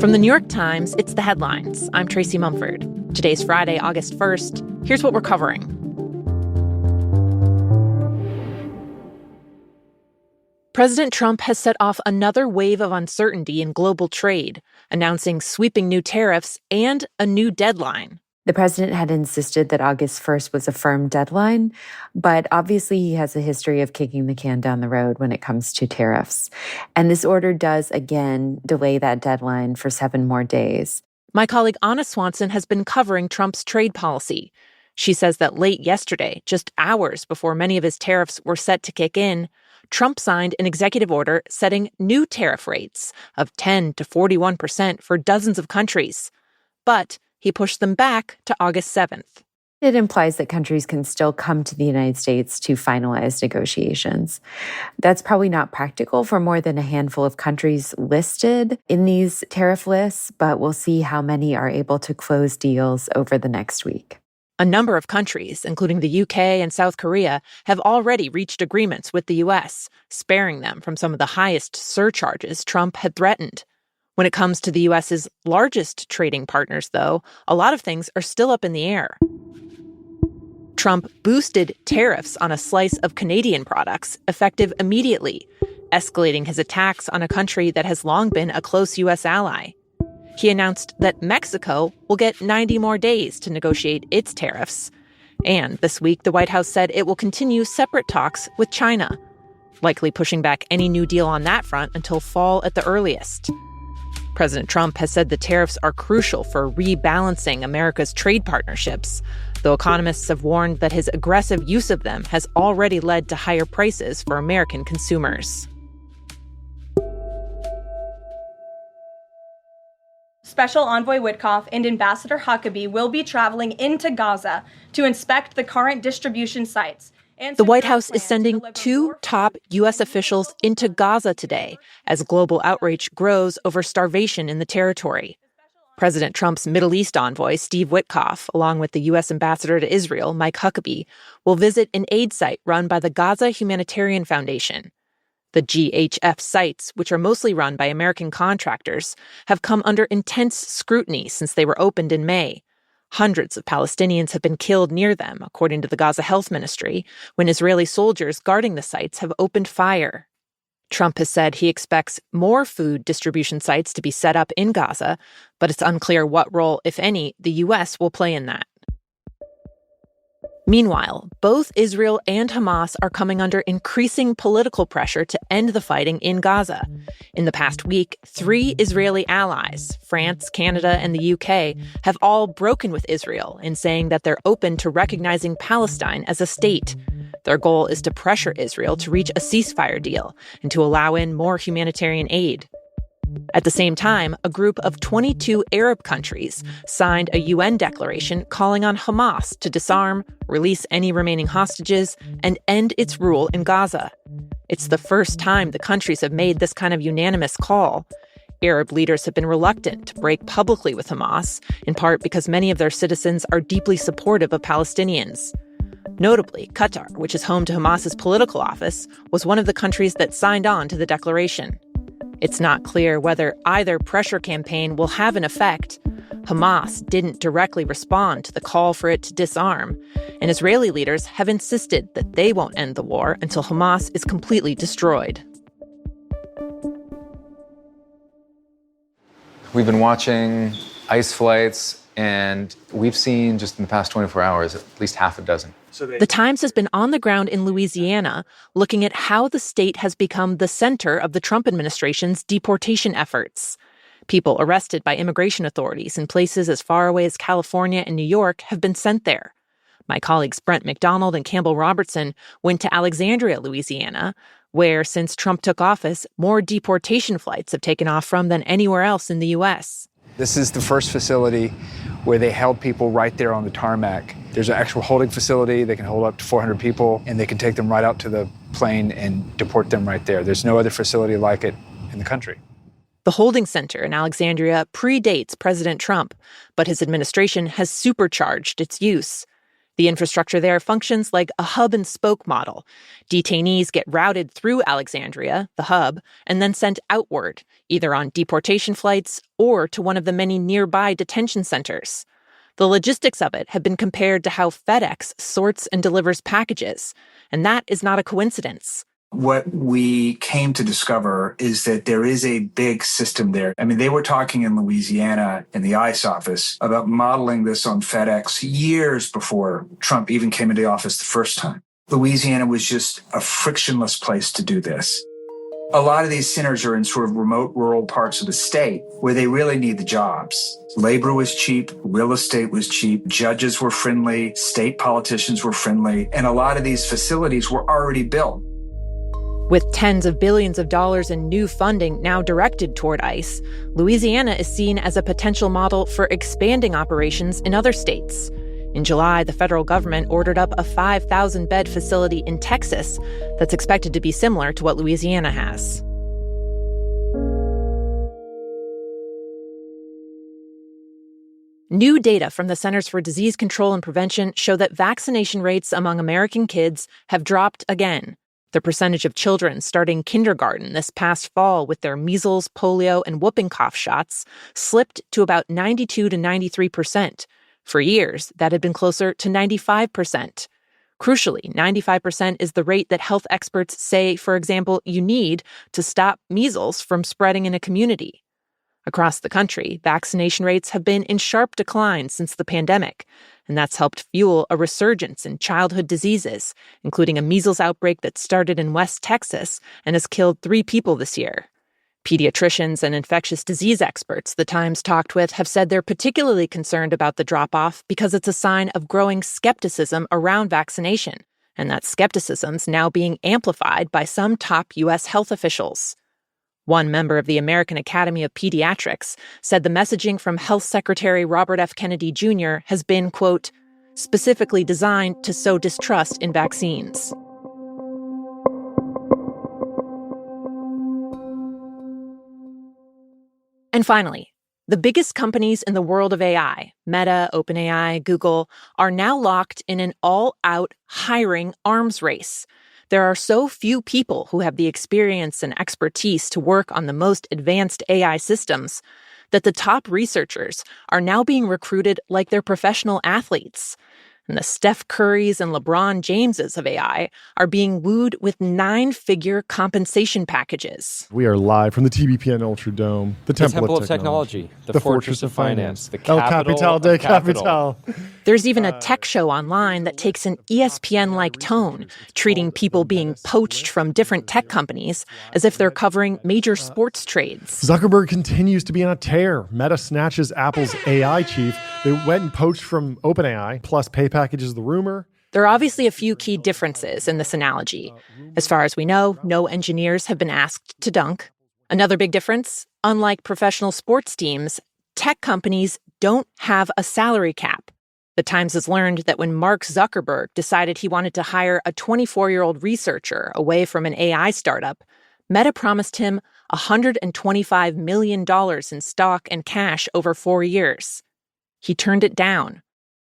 From the New York Times, it's The Headlines. I'm Tracy Mumford. Today's Friday, August 1st. Here's what we're covering. President Trump has set off another wave of uncertainty in global trade, announcing sweeping new tariffs and a new deadline. The president had insisted that August 1st was a firm deadline, but obviously he has a history of kicking the can down the road when it comes to tariffs. And this order does, again, delay that deadline for 7 more days. My colleague Anna Swanson has been covering Trump's trade policy. She says that late yesterday, just hours before many of his tariffs were set to kick in, Trump signed an executive order setting new tariff rates of 10 to 41% for dozens of countries. But he pushed them back to August 7th. It implies that countries can still come to the United States to finalize negotiations. That's probably not practical for more than a handful of countries listed in these tariff lists, but we'll see how many are able to close deals over the next week. A number of countries, including the UK and South Korea, have already reached agreements with the U.S., sparing them from some of the highest surcharges Trump had threatened. When it comes to the U.S.'s largest trading partners, though, a lot of things are still up in the air. Trump boosted tariffs on a slice of Canadian products, effective immediately, escalating his attacks on a country that has long been a close U.S. ally. He announced that Mexico will get 90 more days to negotiate its tariffs. And this week, the White House said it will continue separate talks with China, likely pushing back any new deal on that front until fall at the earliest. President Trump has said the tariffs are crucial for rebalancing America's trade partnerships, though economists have warned that his aggressive use of them has already led to higher prices for American consumers. Special Envoy Witkoff and Ambassador Huckabee will be traveling into Gaza to inspect the current distribution sites. The White House is sending 2 top U.S. officials into Gaza today as global outrage grows over starvation in the territory. President Trump's Middle East envoy, Steve Witkoff, along with the U.S. ambassador to Israel, Mike Huckabee, will visit an aid site run by the Gaza Humanitarian Foundation. The GHF sites, which are mostly run by American contractors, have come under intense scrutiny since they were opened in May. Hundreds of Palestinians have been killed near them, according to the Gaza Health Ministry, when Israeli soldiers guarding the sites have opened fire. Trump has said he expects more food distribution sites to be set up in Gaza, but it's unclear what role, if any, the U.S. will play in that. Meanwhile, both Israel and Hamas are coming under increasing political pressure to end the fighting in Gaza. In the past week, 3 Israeli allies, France, Canada, and the UK, have all broken with Israel in saying that they're open to recognizing Palestine as a state. Their goal is to pressure Israel to reach a ceasefire deal and to allow in more humanitarian aid. At the same time, a group of 22 Arab countries signed a UN declaration calling on Hamas to disarm, release any remaining hostages, and end its rule in Gaza. It's the first time the countries have made this kind of unanimous call. Arab leaders have been reluctant to break publicly with Hamas, in part because many of their citizens are deeply supportive of Palestinians. Notably, Qatar, which is home to Hamas's political office, was one of the countries that signed on to the declaration. It's not clear whether either pressure campaign will have an effect. Hamas didn't directly respond to the call for it to disarm, and Israeli leaders have insisted that they won't end the war until Hamas is completely destroyed. We've been watching ICE flights, and we've seen just in the past 24 hours at least half a dozen. The Times has been on the ground in Louisiana looking at how the state has become the center of the Trump administration's deportation efforts. People arrested by immigration authorities in places as far away as California and New York have been sent there. My colleagues Brent McDonald and Campbell Robertson went to Alexandria, Louisiana, where, since Trump took office, more deportation flights have taken off from than anywhere else in the U.S. This is the first facility where they held people right there on the tarmac. There's an actual holding facility. They can hold up to 400 people, and they can take them right out to the plane and deport them right there. There's no other facility like it in the country. The holding center in Alexandria predates President Trump, but his administration has supercharged its use. The infrastructure there functions like a hub-and-spoke model. Detainees get routed through Alexandria, the hub, and then sent outward, either on deportation flights or to one of the many nearby detention centers. The logistics of it have been compared to how FedEx sorts and delivers packages, and that is not a coincidence. What we came to discover is that there is a big system there. I mean, they were talking in Louisiana in the ICE office about modeling this on FedEx years before Trump even came into office the first time. Louisiana was just a frictionless place to do this. A lot of these centers are in sort of remote rural parts of the state where they really need the jobs. Labor was cheap, real estate was cheap, judges were friendly, state politicians were friendly, and a lot of these facilities were already built. With tens of billions of dollars in new funding now directed toward ICE, Louisiana is seen as a potential model for expanding operations in other states. In July, the federal government ordered up a 5,000-bed facility in Texas that's expected to be similar to what Louisiana has. New data from the Centers for Disease Control and Prevention show that vaccination rates among American kids have dropped again. The percentage of children starting kindergarten this past fall with their measles, polio, and whooping cough shots slipped to about 92 to 93%. For years, that had been closer to 95%. Crucially, 95% is the rate that health experts say, for example, you need to stop measles from spreading in a community. Across the country, vaccination rates have been in sharp decline since the pandemic, and that's helped fuel a resurgence in childhood diseases, including a measles outbreak that started in West Texas and has killed 3 people this year. Pediatricians and infectious disease experts the Times talked with have said they're particularly concerned about the drop-off because it's a sign of growing skepticism around vaccination, and that skepticism's now being amplified by some top U.S. health officials. One member of the American Academy of Pediatrics said the messaging from Health Secretary Robert F. Kennedy Jr. has been, quote, specifically designed to sow distrust in vaccines. And finally, the biggest companies in the world of AI, Meta, OpenAI, Google, are now locked in an all-out hiring arms race. There are so few people who have the experience and expertise to work on the most advanced AI systems that the top researchers are now being recruited like they're professional athletes. And the Steph Currys and LeBron Jameses of AI are being wooed with 9-figure compensation packages. We are live from the TBPN Ultra Dome, the Temple of Technology, the Fortress of Finance, the El Capital de Capital. There's even a tech show online that takes an ESPN-like tone, treating people being poached from different tech companies as if they're covering major sports trades. Zuckerberg continues to be on a tear. Meta snatches Apple's AI chief. They went and poached from OpenAI, plus pay packages the rumor. There are obviously a few key differences in this analogy. As far as we know, no engineers have been asked to dunk. Another big difference, unlike professional sports teams, tech companies don't have a salary cap. The Times has learned that when Mark Zuckerberg decided he wanted to hire a 24-year-old researcher away from an AI startup, Meta promised him $125 million in stock and cash over 4 years. He turned it down.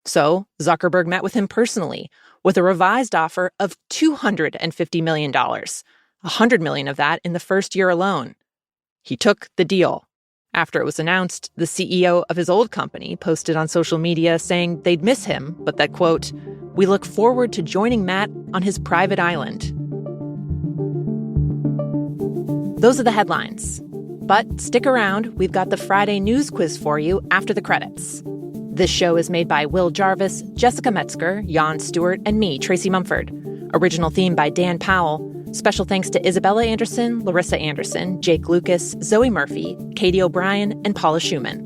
So Zuckerberg met with him personally with a revised offer of $250 million, $100 million of that in the first year alone. He took the deal. After it was announced, the CEO of his old company posted on social media saying they'd miss him, but that, quote, "We look forward to joining Matt on his private island." Those are the headlines. But stick around, we've got the Friday news quiz for you after the credits. This show is made by Will Jarvis, Jessica Metzger, Jan Stewart, and me, Tracy Mumford. Original theme by Dan Powell. Special thanks to Isabella Anderson, Larissa Anderson, Jake Lucas, Zoe Murphy, Katie O'Brien, and Paula Schumann.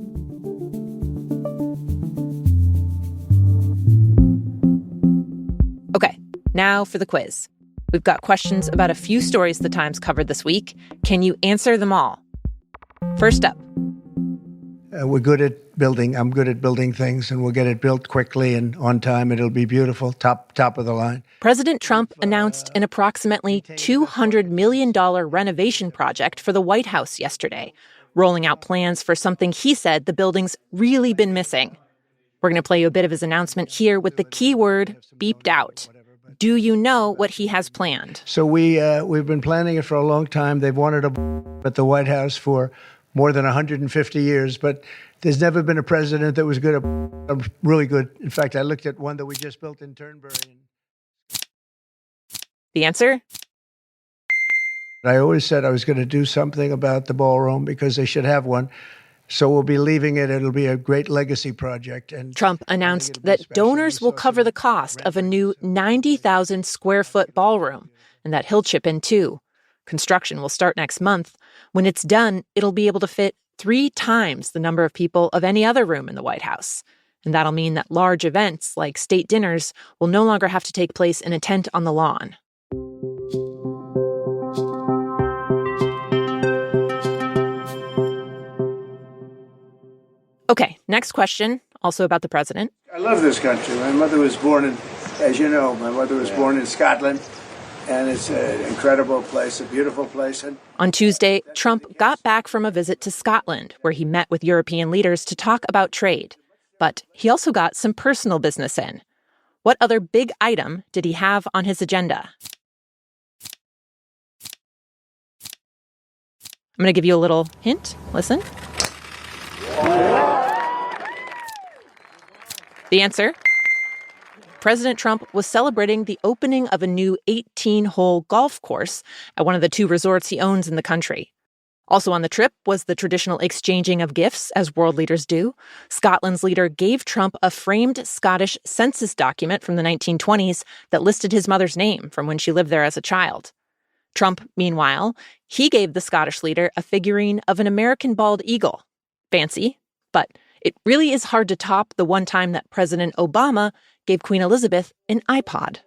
Okay, now for the quiz. We've got questions about a few stories the Times covered this week. Can you answer them all? First up. We're good at building. I'm good at building things, and we'll get it built quickly and on time. It'll be beautiful, top of the line. President Trump announced an approximately $200 million renovation project for the White House yesterday, rolling out plans for something he said the building's really been missing: We're going to play you a bit of his announcement here with the keyword beeped out. Do you know what he has planned? So we've been planning it for a long time. They've wanted at the White House for more than 150 years, but there's never been a president that was good at really good. In fact, I looked at one that we just built in Turnberry. The answer? I always said I was going to do something about the ballroom because they should have one. So we'll be leaving it. It'll be a great legacy project. And Trump announced that donors will cover the cost of a new 90,000 square foot ballroom, and that he'll chip in too. Construction will start next month. When it's done, it'll be able to fit 3 times the number of people of any other room in the White House. And that'll mean that large events like state dinners will no longer have to take place in a tent on the lawn. Okay, next question, also about the president. I love this country. My mother was born in, as you know, born in Scotland. And it's an incredible place, a beautiful place. On Tuesday, Trump got back from a visit to Scotland, where he met with European leaders to talk about trade. But he also got some personal business in. What other big item did he have on his agenda? I'm going to give you a little hint. Listen. The answer? President Trump was celebrating the opening of a new 18-hole golf course at one of the 2 resorts he owns in the country. Also on the trip was the traditional exchanging of gifts, as world leaders do. Scotland's leader gave Trump a framed Scottish census document from the 1920s that listed his mother's name from when she lived there as a child. Trump, meanwhile, he gave the Scottish leader a figurine of an American bald eagle. Fancy, but it really is hard to top the one time that President Obama gave Queen Elizabeth an iPod.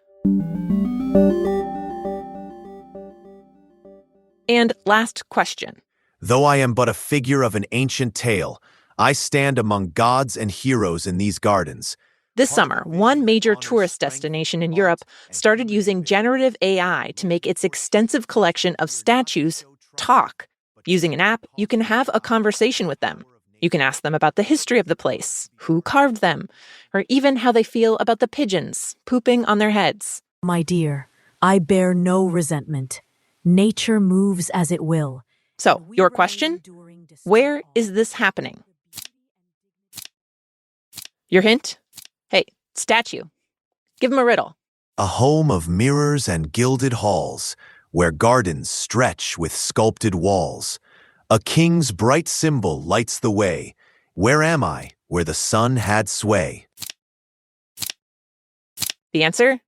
And last question. Though I am but a figure of an ancient tale, I stand among gods and heroes in these gardens. This summer, one major tourist destination in Europe started using generative AI to make its extensive collection of statues talk. Using an app, you can have a conversation with them. You can ask them about the history of the place, who carved them, or even how they feel about the pigeons pooping on their heads. My dear, I bear no resentment. Nature moves as it will. So, your question? Where is this happening? Your hint? Hey, statue. Give him a riddle. A home of mirrors and gilded halls, where gardens stretch with sculpted walls. A king's bright symbol lights the way. Where am I, where the sun had sway? The answer?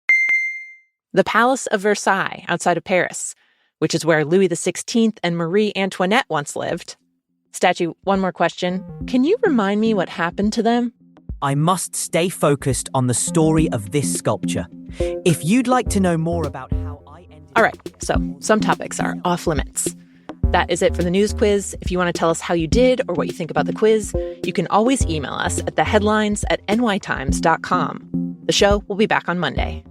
The Palace of Versailles outside of Paris, which is where Louis XVI and Marie Antoinette once lived. Statue, one more question. Can you remind me what happened to them? I must stay focused on the story of this sculpture. If you'd like to know more about how I ended... All right, so some topics are off limits. That is it for the news quiz. If you want to tell us how you did or what you think about the quiz, you can always email us at theheadlines@nytimes.com. The show will be back on Monday.